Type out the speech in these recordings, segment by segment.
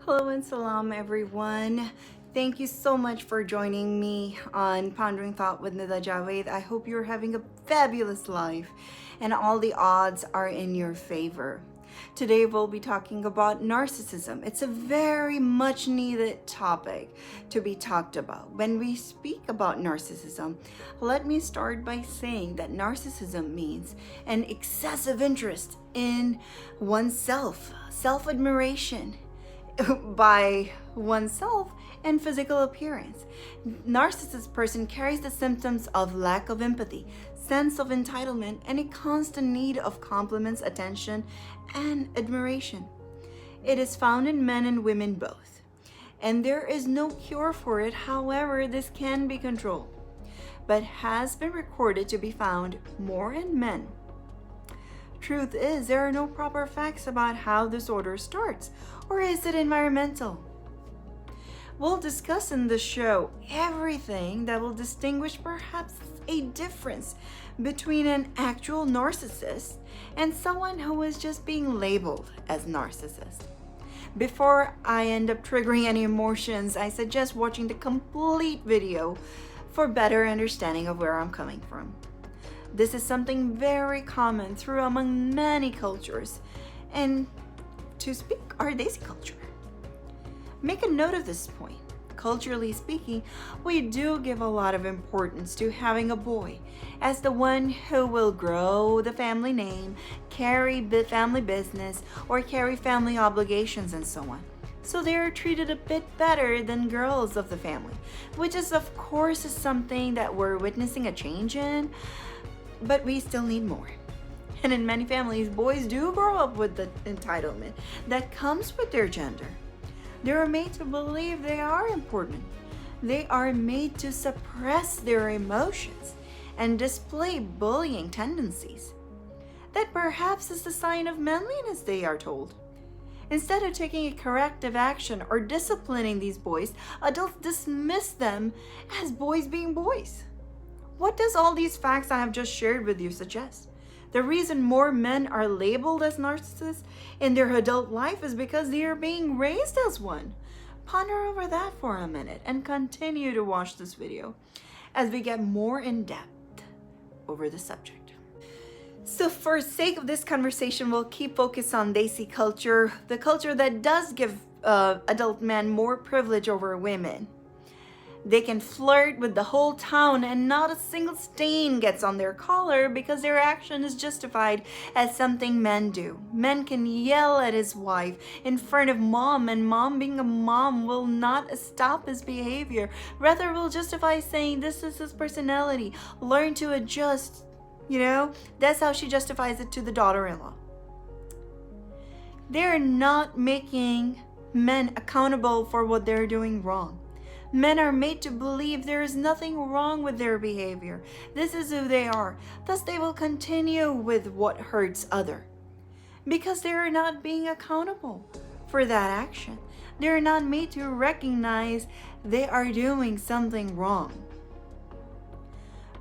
Hello and salam everyone. Thank you so much for joining me on Pondering Thought with Nida Jawed. I hope you're having a fabulous life and all the odds are in your favor. Today we'll be talking about narcissism. It's a very much needed topic to be talked about. When we speak about narcissism, let me start by saying that narcissism means an excessive interest in oneself, self-admiration, by oneself and physical appearance. Narcissist person carries the symptoms of lack of empathy, sense of entitlement, and a constant need of compliments, attention, and admiration. It is found in men and women both, and there is no cure for it. However, this can be controlled, but has been recorded to be found more in men. Truth is, there are no proper facts about how disorder starts, or is it environmental? We'll discuss in the show everything that will distinguish perhaps a difference between an actual narcissist and someone who is just being labeled as narcissist. Before I end up triggering any emotions, I suggest watching the complete video for better understanding of where I'm coming from. This is something very common through among many cultures, and to speak our Desi culture. Make a note of this point. Culturally speaking, we do give a lot of importance to having a boy as the one who will grow the family name, carry family business, or carry family obligations and so on. So they are treated a bit better than girls of the family, which is of course something that we're witnessing a change in, but we still need more. And in many families, boys do grow up with the entitlement that comes with their gender. They are made to believe they are important. They are made to suppress their emotions and display bullying tendencies. That perhaps is the sign of manliness, they are told. Instead of taking a corrective action or disciplining these boys, adults dismiss them as boys being boys. What does all these facts I have just shared with you suggest? The reason more men are labeled as narcissists in their adult life is because they are being raised as one. Ponder over that for a minute and continue to watch this video as we get more in depth over the subject. So for sake of this conversation, we'll keep focus on Desi culture, the culture that does give adult men more privilege over women. They can flirt with the whole town and not a single stain gets on their collar because their action is justified as something men do. Men can yell at his wife in front of mom, and mom being a mom will not stop his behavior. Rather will justify saying this is his personality. Learn to adjust. That's how she justifies it to the daughter-in-law. They're not making men accountable for what they're doing wrong. Men are made to believe there is nothing wrong with their behavior. This is who they are. Thus, they will continue with what hurts other. Because they are not being accountable for that action. They are not made to recognize they are doing something wrong.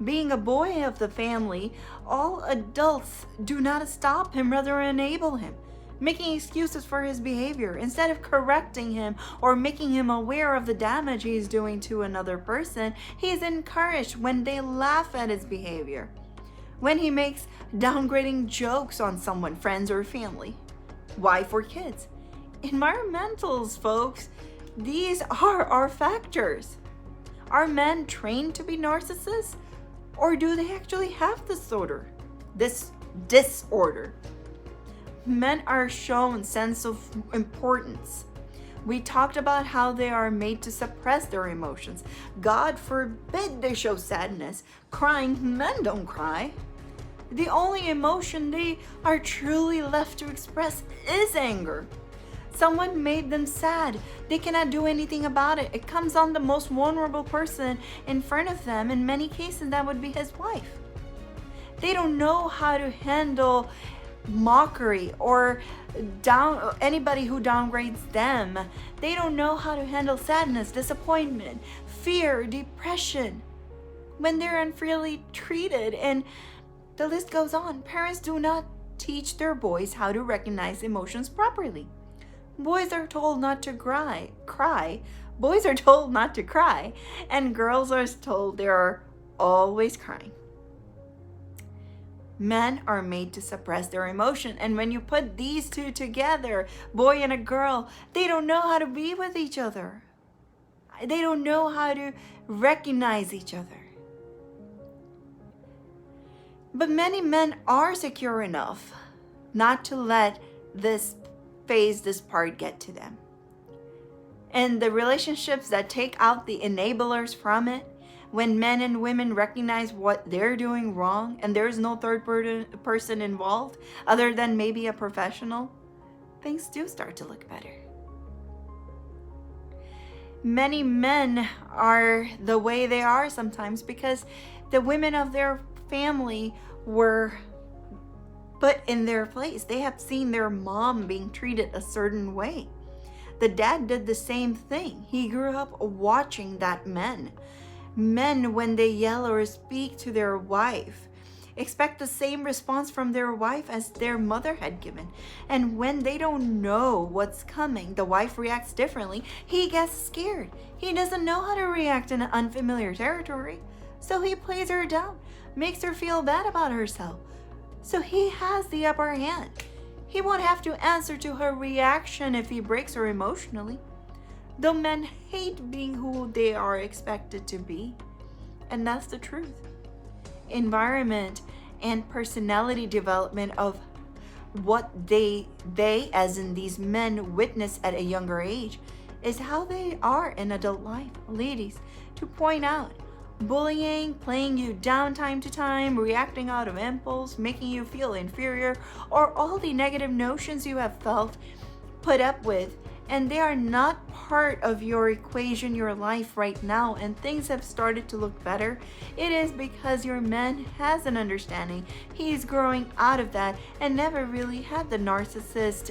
Being a boy of the family, all adults do not stop him, rather enable him, making excuses for his behavior. Instead of correcting him or making him aware of the damage he is doing to another person, he is encouraged when they laugh at his behavior, when he makes downgrading jokes on someone, friends or family, wife or kids. Environmentals, folks, these are our factors. Are men trained to be narcissists, or do they actually have this disorder? Men are shown sense of importance. We talked about how they are made to suppress their emotions. God forbid they show sadness. Crying, men don't cry. The only emotion they are truly left to express is anger. Someone made them sad. They cannot do anything about it. It comes on the most vulnerable person in front of them. In many cases, that would be his wife. They don't know how to handle mockery or anybody who downgrades them. They don't know how to handle sadness, disappointment, fear, depression when they're unfairly treated, and the list goes on. Parents do not teach their boys how to recognize emotions properly. Boys are told not to cry. Boys are told not to cry, and girls are told they are always crying. Men are made to suppress their emotion, and when you put these two together, boy and a girl, they don't know how to be with each other. They don't know how to recognize each other. But many men are secure enough not to let this part get to them. And the relationships that take out the enablers from it, when men and women recognize what they're doing wrong and there's no third person involved other than maybe a professional, things do start to look better. Many men are the way they are sometimes because the women of their family were put in their place. They have seen their mom being treated a certain way. The dad did the same thing. He grew up watching that men, when they yell or speak to their wife, expect the same response from their wife as their mother had given. And when they don't know what's coming, the wife reacts differently. He gets scared. He doesn't know how to react in unfamiliar territory. So he plays her down, makes her feel bad about herself. So he has the upper hand. He won't have to answer to her reaction if he breaks her emotionally. Though men hate being who they are expected to be. And that's the truth. Environment and personality development of what they as in these men witness at a younger age is how they are in adult life. Ladies, to point out, bullying, playing you down time to time, reacting out of impulse, making you feel inferior, or all the negative notions you have felt, put up with, and they are not part of your equation, your life right now, and things have started to look better, it is because your man has an understanding. He's growing out of that and never really had the narcissist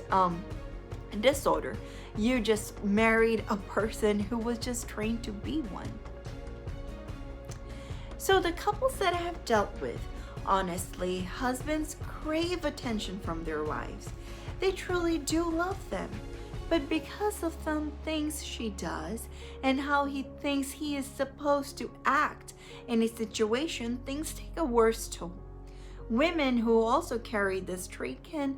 disorder. You just married a person who was just trained to be one. So the couples that I have dealt with, honestly, husbands crave attention from their wives. They truly do love them. But because of some things she does and how he thinks he is supposed to act in a situation, things take a worse toll. Women who also carry this trait can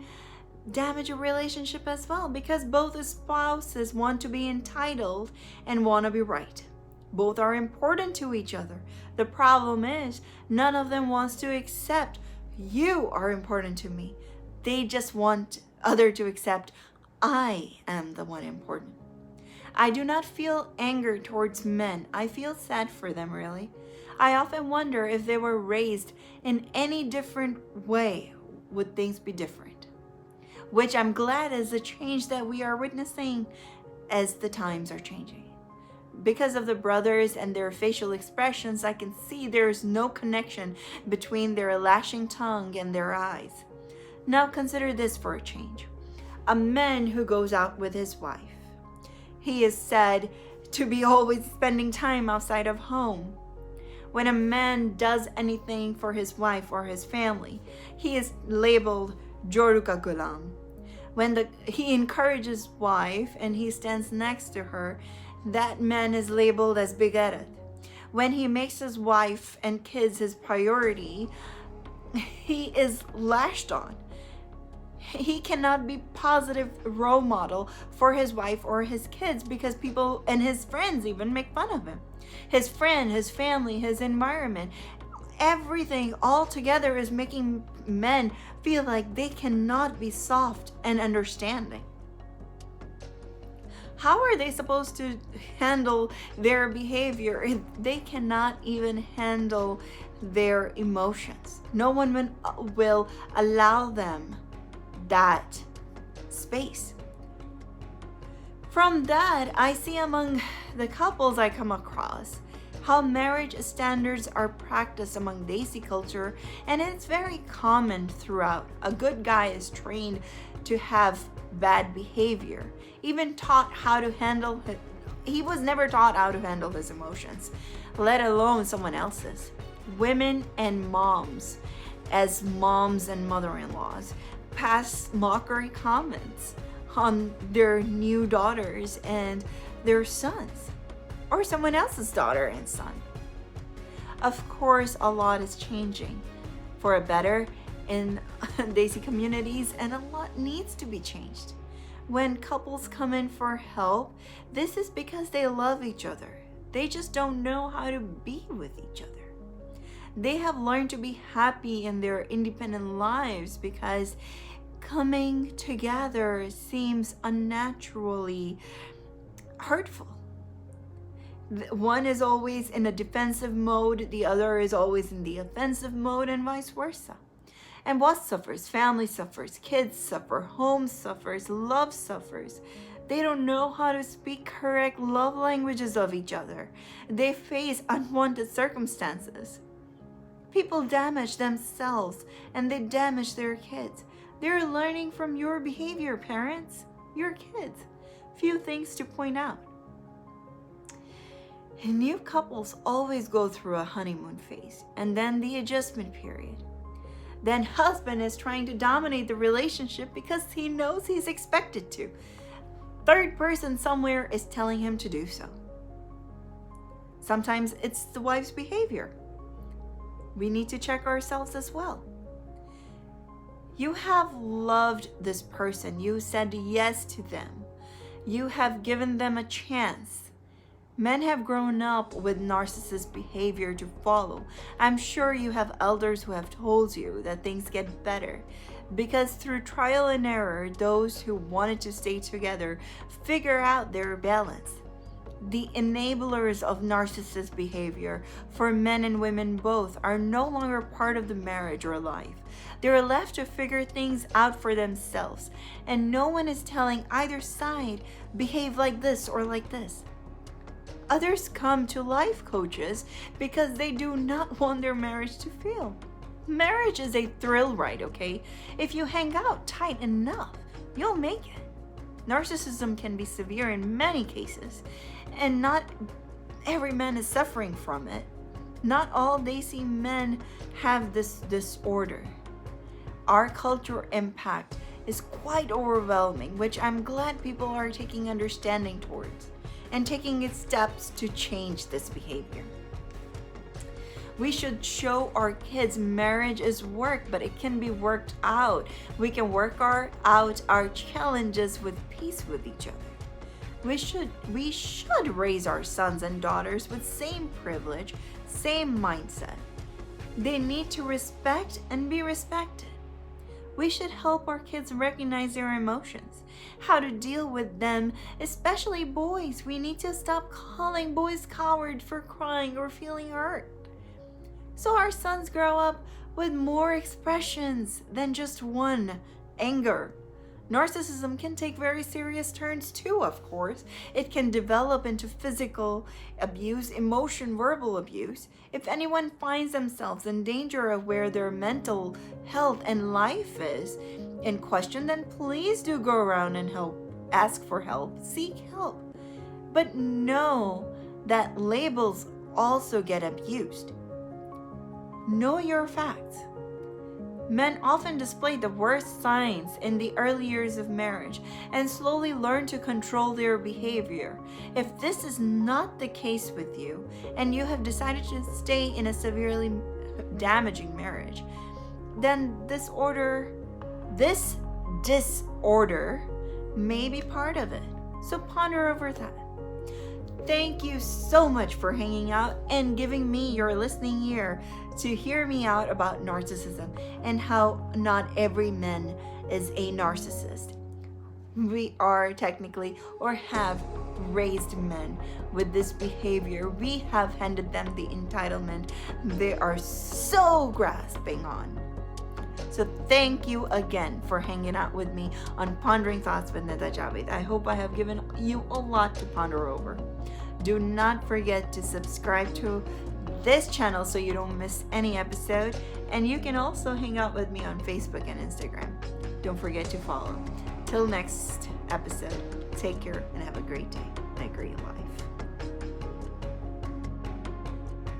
damage a relationship as well because both spouses want to be entitled and want to be right. Both are important to each other. The problem is none of them wants to accept you are important to me. They just want other to accept I am the one important. I do not feel anger towards men. I feel sad for them, really. I often wonder if they were raised in any different way, would things be different? Which I'm glad is a change that we are witnessing as the times are changing. Because of the brothers and their facial expressions, I can see there's no connection between their lashing tongue and their eyes. Now consider this for a change. A man who goes out with his wife. He is said to be always spending time outside of home. When a man does anything for his wife or his family, he is labeled Joruka Gulam. When he encourages wife and he stands next to her, that man is labeled as Bigarat. When he makes his wife and kids his priority, he is lashed on. He cannot be positive role model for his wife or his kids because people and his friends even make fun of him. His friend, his family, his environment, everything all together is making men feel like they cannot be soft and understanding. How are they supposed to handle their behavior if they cannot even handle their emotions? No one will allow them that space. From that, I see among the couples I come across how marriage standards are practiced among Desi culture, and it's very common throughout. A good guy is trained to have bad behavior, even taught how to handle it. He was never taught how to handle his emotions, let alone someone else's. Women and moms, as moms and mother-in-laws, pass mockery comments on their new daughters and their sons, or someone else's daughter and son. Of course, a lot is changing for a better in Desi communities, and a lot needs to be changed. When couples come in for help, this is because they love each other. They just don't know how to be with each other. They have learned to be happy in their independent lives because coming together seems unnaturally hurtful. One is always in a defensive mode, the other is always in the offensive mode, and vice versa. And what suffers? Family suffers, kids suffer, home suffers, love suffers. They don't know how to speak correct love languages of each other. They face unwanted circumstances. People damage themselves and they damage their kids. They're learning from your behavior, parents, your kids. Few things to point out. New couples always go through a honeymoon phase and then the adjustment period. Then husband is trying to dominate the relationship because he knows he's expected to. Third person somewhere is telling him to do so. Sometimes it's the wife's behavior. We need to check ourselves as well. You have loved this person. You said yes to them. You have given them a chance. Men have grown up with narcissist behavior to follow. I'm sure you have elders who have told you that things get better because through trial and error, those who wanted to stay together figure out their balance. The enablers of narcissist behavior for men and women both are no longer part of the marriage or life. They're left to figure things out for themselves, and no one is telling either side, behave like this or like this. Others come to life coaches because they do not want their marriage to fail. Marriage is a thrill ride, okay? If you hang out tight enough, you'll make it. Narcissism can be severe in many cases, and not every man is suffering from it. Not all Desi men have this disorder. Our cultural impact is quite overwhelming, which I'm glad people are taking understanding towards and taking its steps to change this behavior. We should show our kids marriage is work, but it can be worked out. We can work out our challenges with peace with each other. We should raise our sons and daughters with same privilege, same mindset. They need to respect and be respected. We should help our kids recognize their emotions, how to deal with them, especially boys. We need to stop calling boys cowards for crying or feeling hurt, so our sons grow up with more expressions than just one, anger. Narcissism can take very serious turns too, of course. It can develop into physical abuse, emotion, verbal abuse. If anyone finds themselves in danger of where their mental health and life is in question, then please do go around and ask for help, seek help. But know that labels also get abused. Know your facts. Men often display the worst signs in the early years of marriage and slowly learn to control their behavior. If this is not the case with you and you have decided to stay in a severely damaging marriage, then this disorder may be part of it. So ponder over that. Thank you so much for hanging out and giving me your listening ear to hear me out about narcissism and how not every man is a narcissist. We are technically or have raised men with this behavior. We have handed them the entitlement they are so grasping on. So thank you again for hanging out with me on Pondering Thoughts with Nida Jawed. I hope I have given you a lot to ponder over. Do not forget to subscribe to this channel so you don't miss any episode. And you can also hang out with me on Facebook and Instagram. Don't forget to follow. Till next episode, take care and have a great day and a great life.